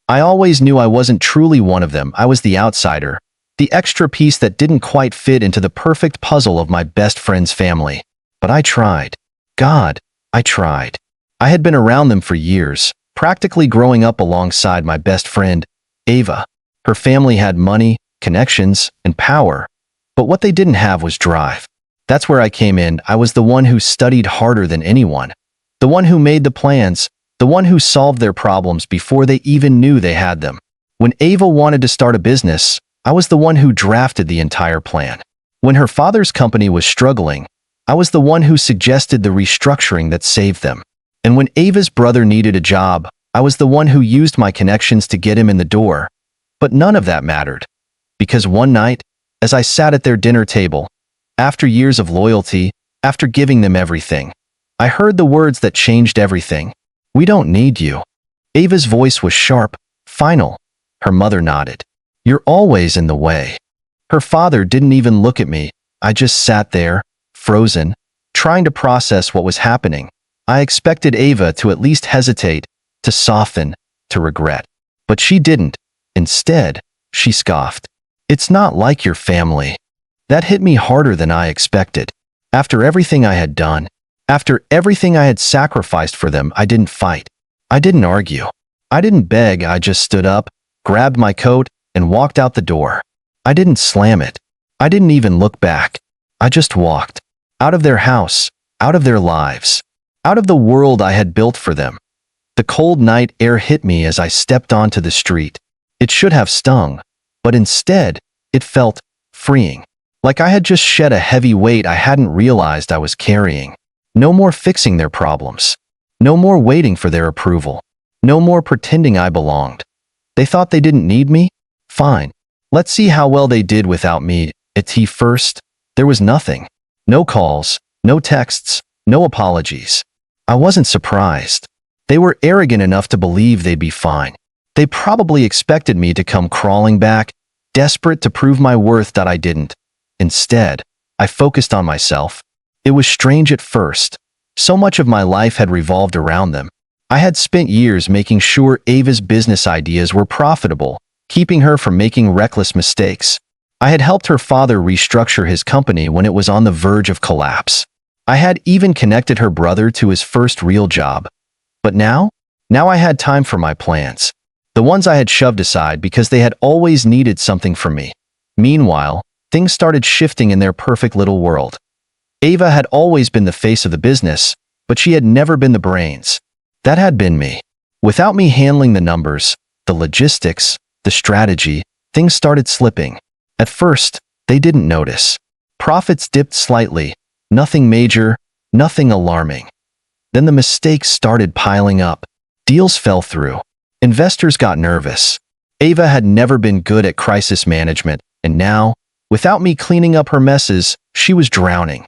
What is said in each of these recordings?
I always knew I wasn't truly one of them. I was the outsider, the extra piece that didn't quite fit into the perfect puzzle of my best friend's family. But I tried. God, I tried. I had been around them for years, practically growing up alongside my best friend, Ava. Her family had money, connections, and power. But what they didn't have was drive. That's where I came in. I was the one who studied harder than anyone. The one who made the plans. The one who solved their problems before they even knew they had them. When Ava wanted to start a business, I was the one who drafted the entire plan. When her father's company was struggling, I was the one who suggested the restructuring that saved them. And when Ava's brother needed a job, I was the one who used my connections to get him in the door. But none of that mattered. Because one night, as I sat at their dinner table, after years of loyalty, after giving them everything, I heard the words that changed everything. "We don't need you." Ava's voice was sharp, final. Her mother nodded. "You're always in the way." Her father didn't even look at me. I just sat there, frozen, trying to process what was happening. I expected Ava to at least hesitate, to soften, to regret. But she didn't. Instead, she scoffed. "It's not like your family." That hit me harder than I expected. After everything I had done, after everything I had sacrificed for them, I didn't fight. I didn't argue. I didn't beg. I just stood up, grabbed my coat, and walked out the door. I didn't slam it. I didn't even look back. I just walked. Out of their house, out of their lives, out of the world I had built for them. The cold night air hit me as I stepped onto the street. It should have stung, but instead, it felt freeing. Like I had just shed a heavy weight I hadn't realized I was carrying. No more fixing their problems. No more waiting for their approval. No more pretending I belonged. They thought they didn't need me? Fine. Let's see how well they did without me. At first, there was nothing. No calls, no texts, no apologies. I wasn't surprised. They were arrogant enough to believe they'd be fine. They probably expected me to come crawling back, desperate to prove my worth that I didn't. Instead, I focused on myself. It was strange at first. So much of my life had revolved around them. I had spent years making sure Ava's business ideas were profitable, keeping her from making reckless mistakes. I had helped her father restructure his company when it was on the verge of collapse. I had even connected her brother to his first real job. But now I had time for my plans. The ones I had shoved aside because they had always needed something from me. Meanwhile, things started shifting in their perfect little world. Ava had always been the face of the business, but she had never been the brains. That had been me. Without me handling the numbers, the logistics, the strategy, things started slipping. At first, they didn't notice. Profits dipped slightly, nothing major, nothing alarming. Then the mistakes started piling up. Deals fell through. Investors got nervous. Ava had never been good at crisis management, and now, without me cleaning up her messes, she was drowning.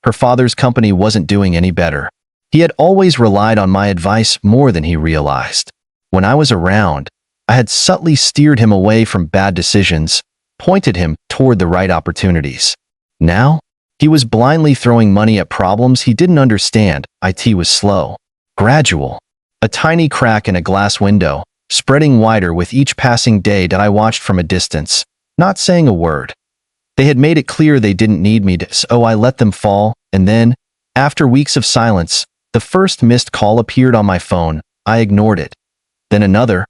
Her father's company wasn't doing any better. He had always relied on my advice more than he realized. When I was around, I had subtly steered him away from bad decisions, pointed him toward the right opportunities. Now, he was blindly throwing money at problems he didn't understand. IT was slow, gradual, a tiny crack in a glass window, spreading wider with each passing day that I watched from a distance, not saying a word. They had made it clear they didn't need me, so I let them fall, and then, after weeks of silence, the first missed call appeared on my phone. I ignored it. Then another,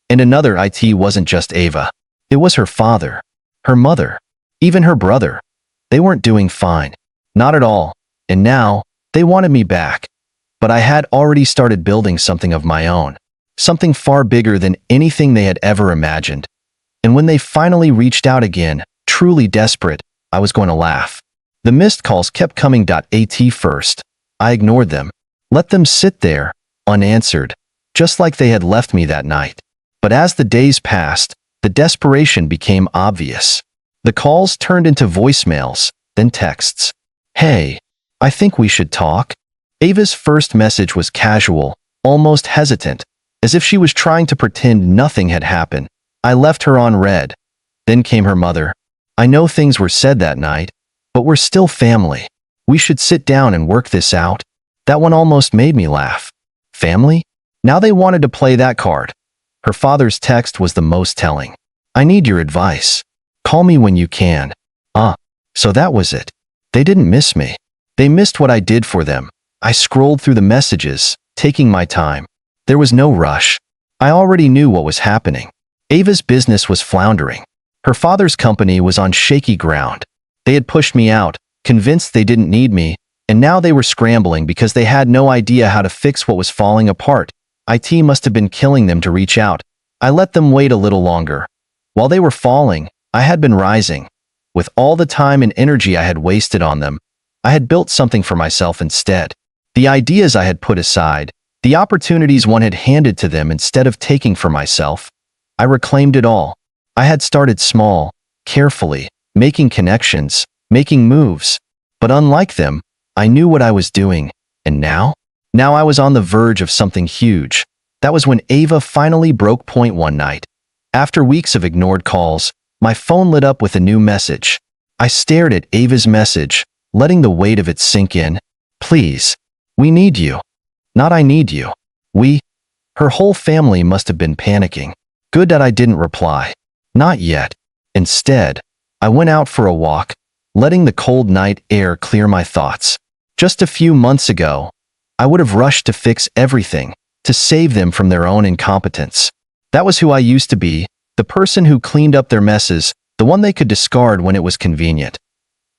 and another. It wasn't just Ava. It was her father, her mother, even her brother. They weren't doing fine. Not at all. And now, they wanted me back. But I had already started building something of my own. Something far bigger than anything they had ever imagined. And when they finally reached out again, truly desperate, I was going to laugh. The missed calls kept coming. At first, I ignored them. Let them sit there, unanswered, just like they had left me that night. But as the days passed, the desperation became obvious. The calls turned into voicemails, then texts. "Hey, I think we should talk." Ava's first message was casual, almost hesitant, as if she was trying to pretend nothing had happened. I left her on read. Then came her mother. "I know things were said that night, but we're still family. We should sit down and work this out." That one almost made me laugh. Family? Now they wanted to play that card. Her father's text was the most telling. I need your advice. Call me when you can. So that was it. They didn't miss me. They missed what I did for them. I scrolled through the messages, taking my time. There was no rush. I already knew what was happening. Ava's business was floundering. Her father's company was on shaky ground. They had pushed me out, convinced they didn't need me, and now they were scrambling because they had no idea how to fix what was falling apart. IT must have been killing them to reach out. I let them wait a little longer. While they were falling, I had been rising. With all the time and energy I had wasted on them, I had built something for myself instead. The ideas I had put aside, the opportunities one had handed to them instead of taking for myself, I reclaimed it all. I had started small, carefully, making connections, making moves. But unlike them, I knew what I was doing. And now? Now I was on the verge of something huge. That was when Ava finally broke point one night. After weeks of ignored calls, my phone lit up with a new message. I stared at Ava's message, letting the weight of it sink in. Please. We need you. Not I need you. We. Her whole family must have been panicking. Good that I didn't reply. Not yet. Instead, I went out for a walk, letting the cold night air clear my thoughts. Just a few months ago, I would have rushed to fix everything, to save them from their own incompetence. That was who I used to be, the person who cleaned up their messes, the one they could discard when it was convenient.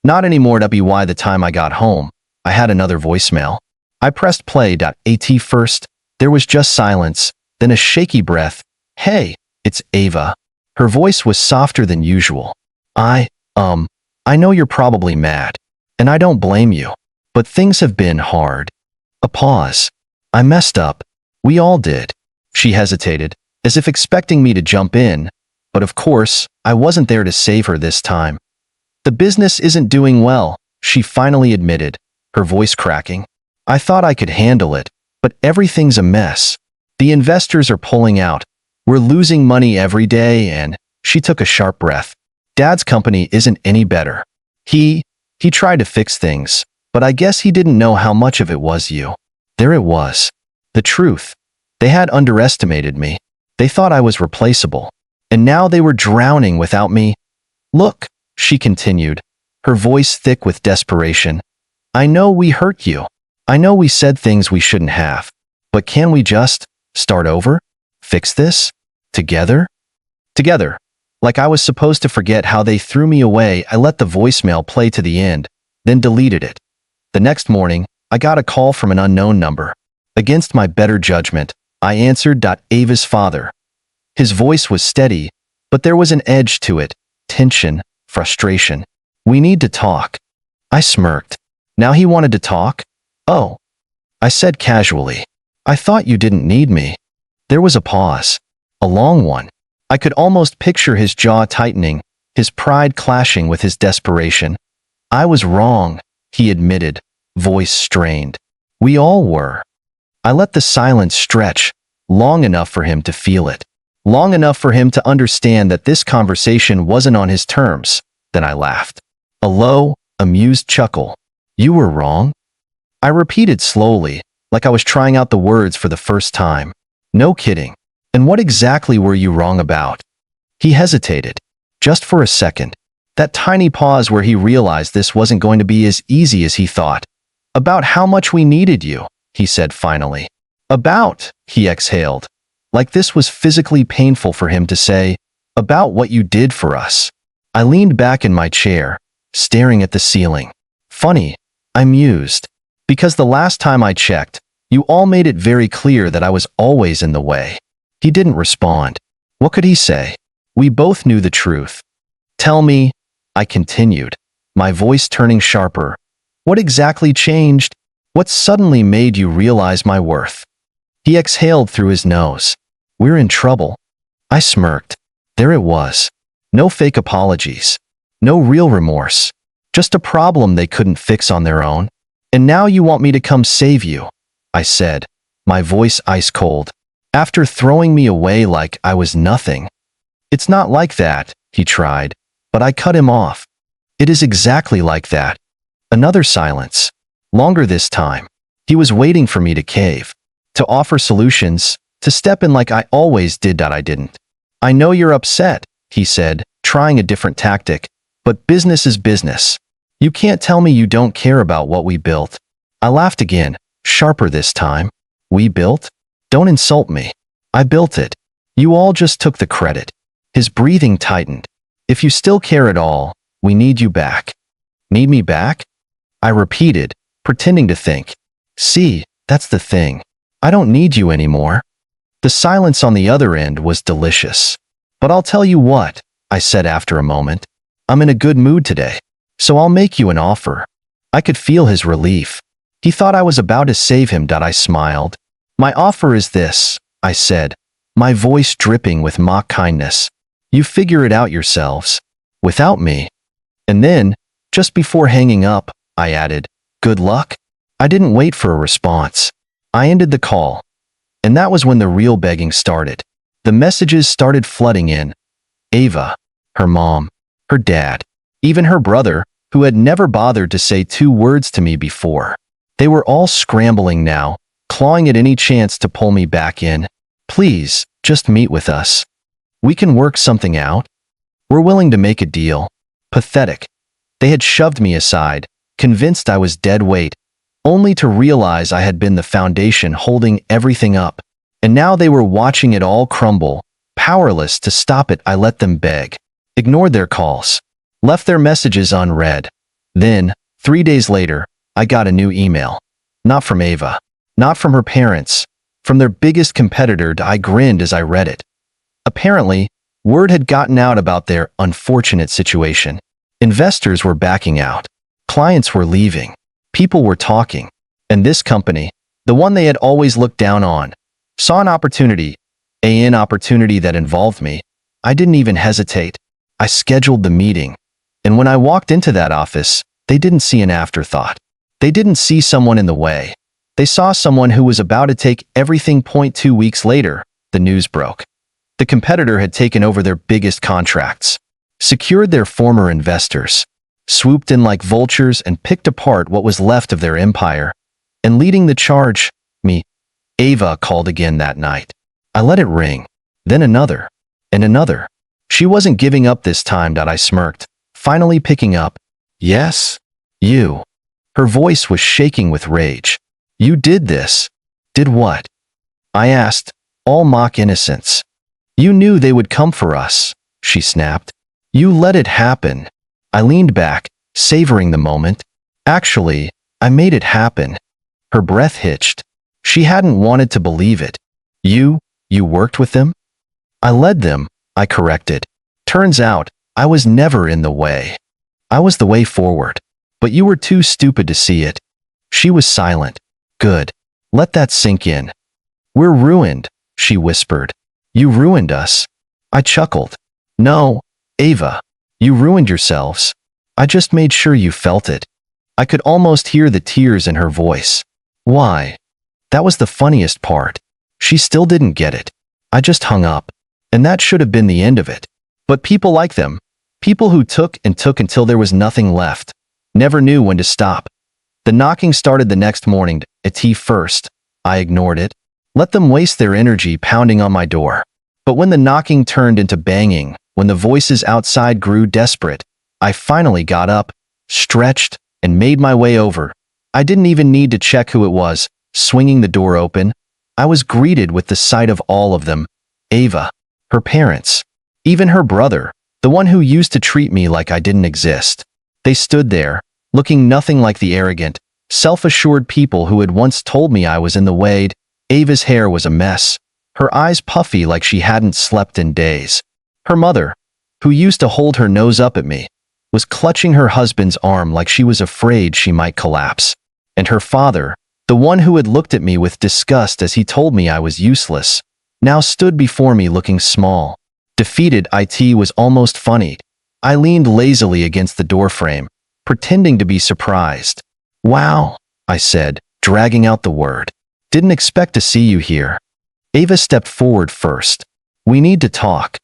Not anymore. By the time I got home, I had another voicemail. I pressed play.at first. There was just silence, then a shaky breath. Hey, it's Ava. Her voice was softer than usual. I know you're probably mad, and I don't blame you, but things have been hard. A pause. I messed up. We all did. She hesitated, as if expecting me to jump in, but of course, I wasn't there to save her this time. The business isn't doing well, she finally admitted, her voice cracking. I thought I could handle it, but everything's a mess. The investors are pulling out. We're losing money every day and, she took a sharp breath. Dad's company isn't any better. He tried to fix things, but I guess he didn't know how much of it was you. There it was. The truth. They had underestimated me. They thought I was replaceable. And now they were drowning without me. Look, she continued, her voice thick with desperation. I know we hurt you. I know we said things we shouldn't have. But can we just start over? Fix this? Together? Together. Like I was supposed to forget how they threw me away. I let the voicemail play to the end, then deleted it. The next morning, I got a call from an unknown number. Against my better judgment, I answered. Ava's father. His voice was steady, but there was an edge to it, tension, frustration. We need to talk. I smirked. Now he wanted to talk? Oh. I said casually. I thought you didn't need me. There was a pause. A long one. I could almost picture his jaw tightening, his pride clashing with his desperation. I was wrong, he admitted, voice strained. We all were. I let the silence stretch, long enough for him to feel it. Long enough for him to understand that this conversation wasn't on his terms. Then I laughed. A low, amused chuckle. You were wrong? I repeated slowly, like I was trying out the words for the first time. No kidding. And what exactly were you wrong about? He hesitated. Just for a second. That tiny pause where he realized this wasn't going to be as easy as he thought. About how much we needed you, he said finally. About, he exhaled. Like this was physically painful for him to say. About what you did for us. I leaned back in my chair, staring at the ceiling. Funny, I mused. Because the last time I checked, you all made it very clear that I was always in the way. He didn't respond. What could he say? We both knew the truth. Tell me, I continued, my voice turning sharper. What exactly changed? What suddenly made you realize my worth? He exhaled through his nose. We're in trouble. I smirked. There it was. No fake apologies. No real remorse. Just a problem they couldn't fix on their own. And now you want me to come save you, I said, my voice ice cold. After throwing me away like I was nothing. It's not like that, he tried, but I cut him off. It is exactly like that. Another silence. Longer this time. He was waiting for me to cave. To offer solutions, To step in like I always did that I didn't. I know you're upset, he said, trying a different tactic, but business is business. You can't tell me you don't care about what we built. I laughed again, sharper this time. We built? Don't insult me. I built it. You all just took the credit. His breathing tightened. If you still care at all, we need you back. Need me back? I repeated, pretending to think. See, that's the thing. I don't need you anymore. The silence on the other end was delicious. But I'll tell you what, I said after a moment. I'm in a good mood today, so I'll make you an offer. I could feel his relief. He thought I was about to save him. I smiled. My offer is this, I said, my voice dripping with mock kindness. You figure it out yourselves. Without me. And then, just before hanging up, I added, good luck. I didn't wait for a response. I ended the call. And that was when the real begging started. The messages started flooding in. Ava, her mom, her dad, even her brother, who had never bothered to say 2 words to me before. They were all scrambling now, clawing at any chance to pull me back in. Please, just meet with us. We can work something out. We're willing to make a deal. Pathetic. They had shoved me aside, convinced I was dead weight, only to realize I had been the foundation holding everything up. And now they were watching it all crumble. Powerless to stop it, I let them beg. Ignored their calls. Left their messages unread. Then, 3 days later, I got a new email. Not from Ava. Not from her parents. From their biggest competitor. I grinned as I read it. Apparently, word had gotten out about their unfortunate situation. Investors were backing out. Clients were leaving. People were talking. And this company, the one they had always looked down on, saw an opportunity. An opportunity that involved me. I didn't even hesitate. I scheduled the meeting. And when I walked into that office, they didn't see an afterthought. They didn't see someone in the way. They saw someone who was about to take everything. 2 weeks later, the news broke. The competitor had taken over their biggest contracts, secured their former investors, swooped in like vultures and picked apart what was left of their empire. And leading the charge, me. Ava called again that night. I let it ring. Then another. And another. She wasn't giving up this time. I smirked, finally picking up. Yes? You. Her voice was shaking with rage. You did this. Did what? I asked, all mock innocence. You knew they would come for us, she snapped. You let it happen. I leaned back, savoring the moment. Actually, I made it happen. Her breath hitched. She hadn't wanted to believe it. You worked with them? I led them, I corrected. Turns out, I was never in the way. I was the way forward. But you were too stupid to see it. She was silent. Good. Let that sink in. We're ruined, she whispered. You ruined us. I chuckled. No, Ava. You ruined yourselves. I just made sure you felt it. I could almost hear the tears in her voice. Why? That was the funniest part. She still didn't get it. I just hung up. And that should have been the end of it. But people like them, people who took and took until there was nothing left, never knew when to stop. The knocking started the next morning. At tea first. I ignored it. Let them waste their energy pounding on my door. But when the knocking turned into banging, when the voices outside grew desperate, I finally got up, stretched, and made my way over. I didn't even need to check who it was. Swinging the door open, I was greeted with the sight of all of them. Ava, her parents, even her brother, the one who used to treat me like I didn't exist. They stood there, looking nothing like the arrogant, self-assured people who had once told me I was in the way. Ava's hair was a mess, her eyes puffy like she hadn't slept in days. Her mother, who used to hold her nose up at me, was clutching her husband's arm like she was afraid she might collapse. And her father, the one who had looked at me with disgust as he told me I was useless, now stood before me looking small. Defeated. It was almost funny. I leaned lazily against the doorframe, pretending to be surprised. Wow, I said, dragging out the word. Didn't expect to see you here. Ava stepped forward first. We need to talk.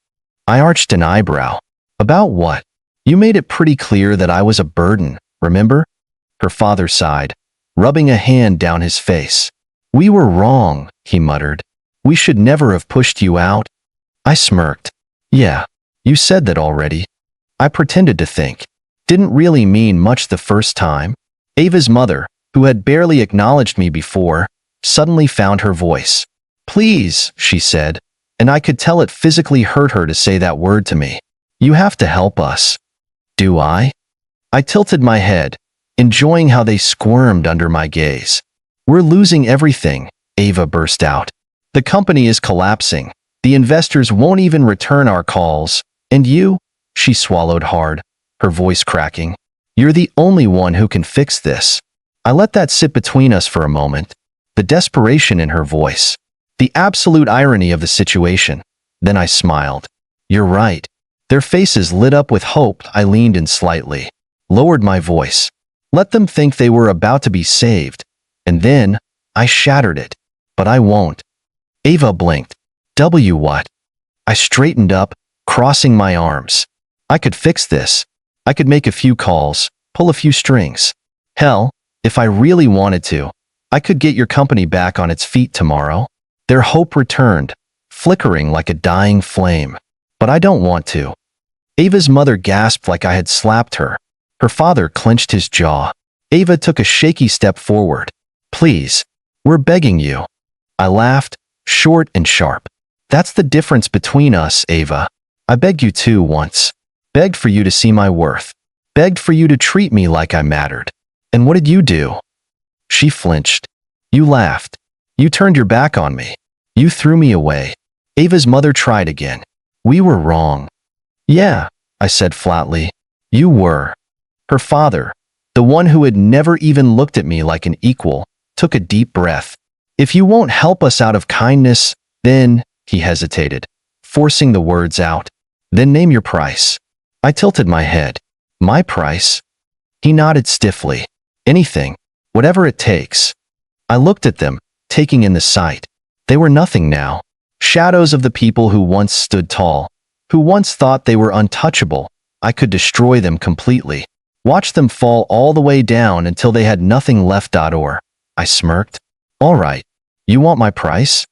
I arched an eyebrow. About what? You made it pretty clear that I was a burden, remember? Her father sighed, rubbing a hand down his face. We were wrong, he muttered. We should never have pushed you out. I smirked. Yeah, you said that already. I pretended to think. Didn't really mean much the first time. Ava's mother, who had barely acknowledged me before, suddenly found her voice. Please, she said, and I could tell it physically hurt her to say that word to me. You have to help us. Do I? I tilted my head, enjoying how they squirmed under my gaze. We're losing everything, Ava burst out. The company is collapsing. The investors won't even return our calls. And you? She swallowed hard, her voice cracking. You're the only one who can fix this. I let that sit between us for a moment. The desperation in her voice. The absolute irony of the situation. Then I smiled. You're right. Their faces lit up with hope. I leaned in slightly, lowered my voice. Let them think they were about to be saved. And then, I shattered it. But I won't. Ava blinked. What? I straightened up, crossing my arms. I could fix this. I could make a few calls, pull a few strings. Hell, if I really wanted to, I could get your company back on its feet tomorrow. Their hope returned, flickering like a dying flame. But I don't want to. Ava's mother gasped like I had slapped her. Her father clenched his jaw. Ava took a shaky step forward. Please, we're begging you. I laughed, short and sharp. That's the difference between us, Ava. I begged you too once. Begged for you to see my worth. Begged for you to treat me like I mattered. And what did you do? She flinched. You laughed. You turned your back on me. You threw me away. Ava's mother tried again. We were wrong. Yeah, I said flatly. You were. Her father, the one who had never even looked at me like an equal, took a deep breath. If you won't help us out of kindness, then, he hesitated, forcing the words out. Then name your price. I tilted my head. My price? He nodded stiffly. Anything. Whatever it takes. I looked at them, taking in the sight. They were nothing now. Shadows of the people who once stood tall, who once thought they were untouchable. I could destroy them completely. Watch them fall all the way down until they had nothing left. Or, I smirked. All right. You want my price?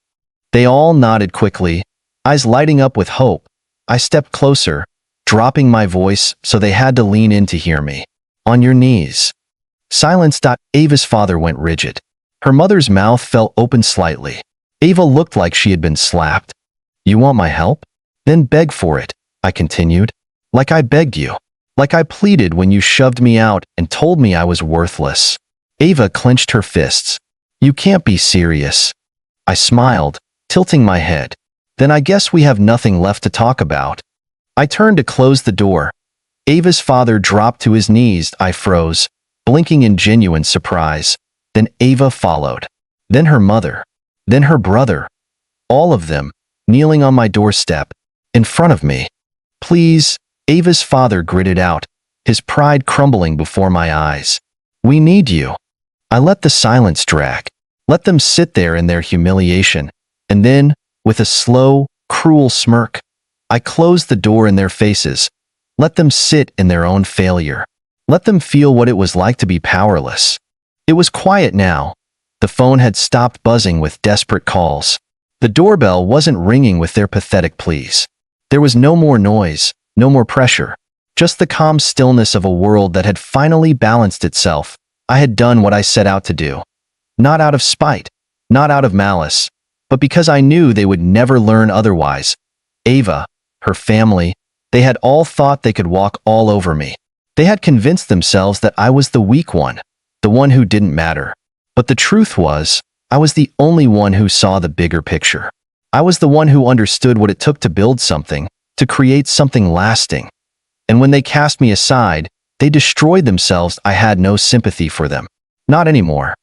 They all nodded quickly, eyes lighting up with hope. I stepped closer, dropping my voice so they had to lean in to hear me. On your knees. Silence. Ava's father went rigid. Her mother's mouth fell open slightly. Ava looked like she had been slapped. You want my help? Then beg for it, I continued. Like I begged you. Like I pleaded when you shoved me out and told me I was worthless. Ava clenched her fists. You can't be serious. I smiled, tilting my head. Then I guess we have nothing left to talk about. I turned to close the door. Ava's father dropped to his knees. I froze, blinking in genuine surprise. Then Ava followed. Then her mother. Then her brother. All of them, kneeling on my doorstep, in front of me. Please, Ava's father gritted out, his pride crumbling before my eyes. We need you. I let the silence drag. Let them sit there in their humiliation. And then, with a slow, cruel smirk, I closed the door in their faces. Let them sit in their own failure. Let them feel what it was like to be powerless. It was quiet now. The phone had stopped buzzing with desperate calls. The doorbell wasn't ringing with their pathetic pleas. There was no more noise, no more pressure. Just the calm stillness of a world that had finally balanced itself. I had done what I set out to do. Not out of spite, not out of malice, but because I knew they would never learn otherwise. Ava, her family, they had all thought they could walk all over me. They had convinced themselves that I was the weak one, the one who didn't matter. But the truth was, I was the only one who saw the bigger picture. I was the one who understood what it took to build something, to create something lasting. And when they cast me aside, they destroyed themselves. I had no sympathy for them. Not anymore.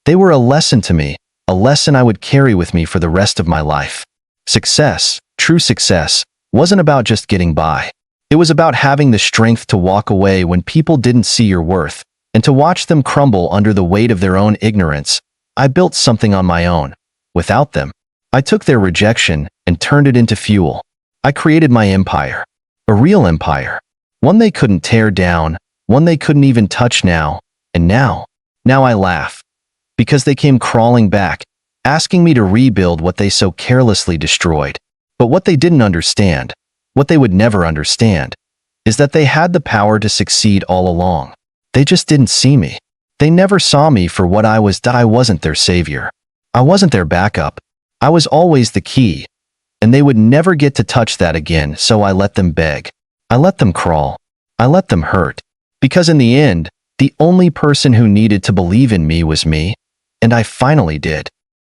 They were a lesson to me, a lesson I would carry with me for the rest of my life. Success, true success, wasn't about just getting by. It was about having the strength to walk away when people didn't see your worth, and to watch them crumble under the weight of their own ignorance. I built something on my own. Without them, I took their rejection and turned it into fuel. I created my empire. A real empire. One they couldn't tear down, one they couldn't even touch now. And now I laugh. Because they came crawling back, asking me to rebuild what they so carelessly destroyed. But what they didn't understand, what they would never understand, is that they had the power to succeed all along. They just didn't see me. They never saw me for what I was. I wasn't their savior. I wasn't their backup. I was always the key, and they would never get to touch that again, so I let them beg. I let them crawl. I let them hurt. Because in the end, the only person who needed to believe in me was me, and I finally did.